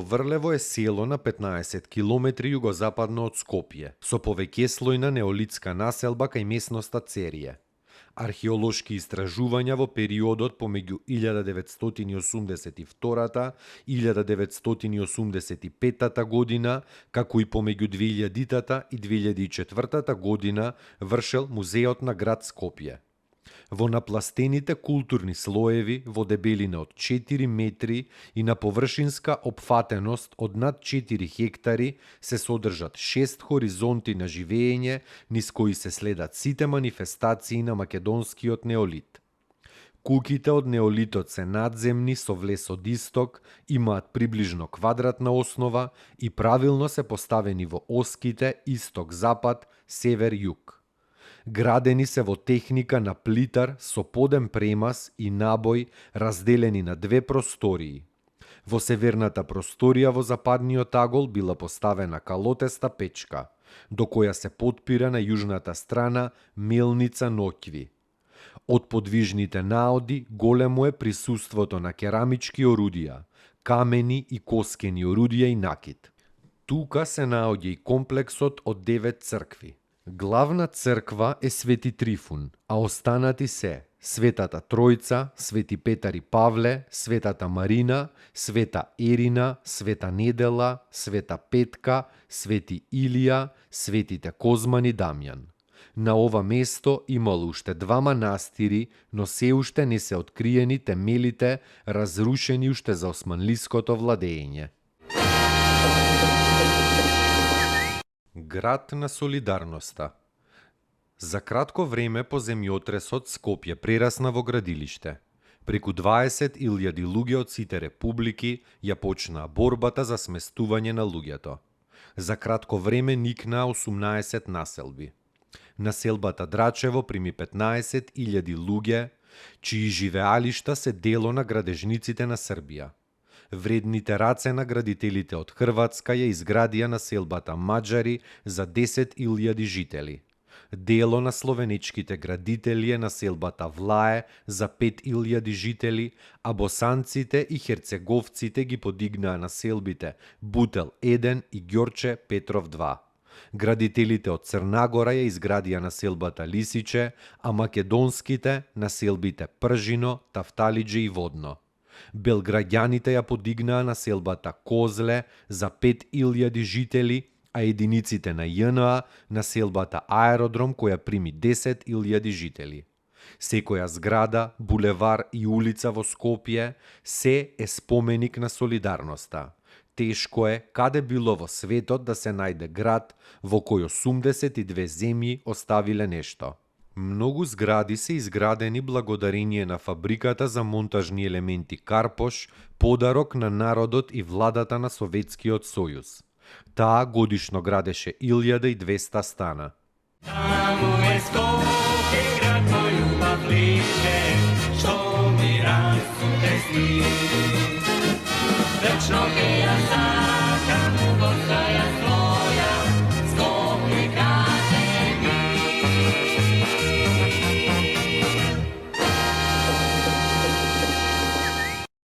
Врлево е село на 15 километри југозападно од Скопје, со повеќеслојна неолитска населба кај местноста Церие. Археолошки истражувања во периодот помеѓу 1982 и 1985 година, како и помеѓу 2000 и 2004 година, вршел Музеот на град Скопје. Во напластените културни слоеви во дебелина од 4 метри и на површинска опфатеност од над 4 хектари се содржат 6 хоризонти на живење низ кои се следат сите манифестации на македонскиот неолит. Куќите од неолитот се надземни со влез од исток, имаат приближно квадратна основа и правилно се поставени во оските исток-запад, север-југ. Градени се во техника на плитар со поден премаз и набој разделени на две простории. Во северната просторија во западниот агол била поставена калотеста печка, до која се потпира на јужната страна мелница ноќви. Од подвижните наоди големо е присуството на керамички орудија, камени и коскени орудија и накит. Тука се наоѓа и комплексот од 9 цркви. Главна црква е Свети Трифун, а останати се Светата Тројца, Свети Петар и Павле, Светата Марина, Света Ерина, Света Недела, Света Петка, Свети Илија, Светите Козман и Дамјан. На ова место имало уште 2 манастири, но се уште не се откриени темелите, разрушени уште за османлиското владење. Град на солидарноста. За кратко време по земјотресот Скопје прерасна во градилиште. Преку 20.000 луѓе од сите републики ја почнаа борбата за сместување на луѓето. За кратко време никнаа 18 населби. Населбата Драчево прими 15.000 луѓе, чии живеалишта се дело на градежниците на Србија. Вредните раце на градителите од Хрватска ја изградија населбата Маđари за 10.000 жители. Дело на словенечките градители е населбата Влае за 5.000 жители, а босанците и херцеговците ги подигнаа населбите Бутел 1 и Ѓорче Петров 2. Градителите од Црнагора ја изградија населбата Лисиче, а македонските населбите Пржино, Тафталиџе и Водно. Белграѓаните ја подигнаа населбата Козле за 5.000 жители, а единиците на ЈНА населбата Аеродром која прими 10.000 жители. Секоја зграда, булевар и улица во Скопје се е споменик на солидарноста. Тешко е каде било во светот да се најде град во кој 82 земји оставиле нешто. Многу згради се изградени благодарение на фабриката за монтажни елементи Карпош, подарок на народот и владата на Советскиот сојуз. Таа годишно градеше 1200 стана. Таму е Скопје, град мој љубав лише, што ми расу тесни. Вечно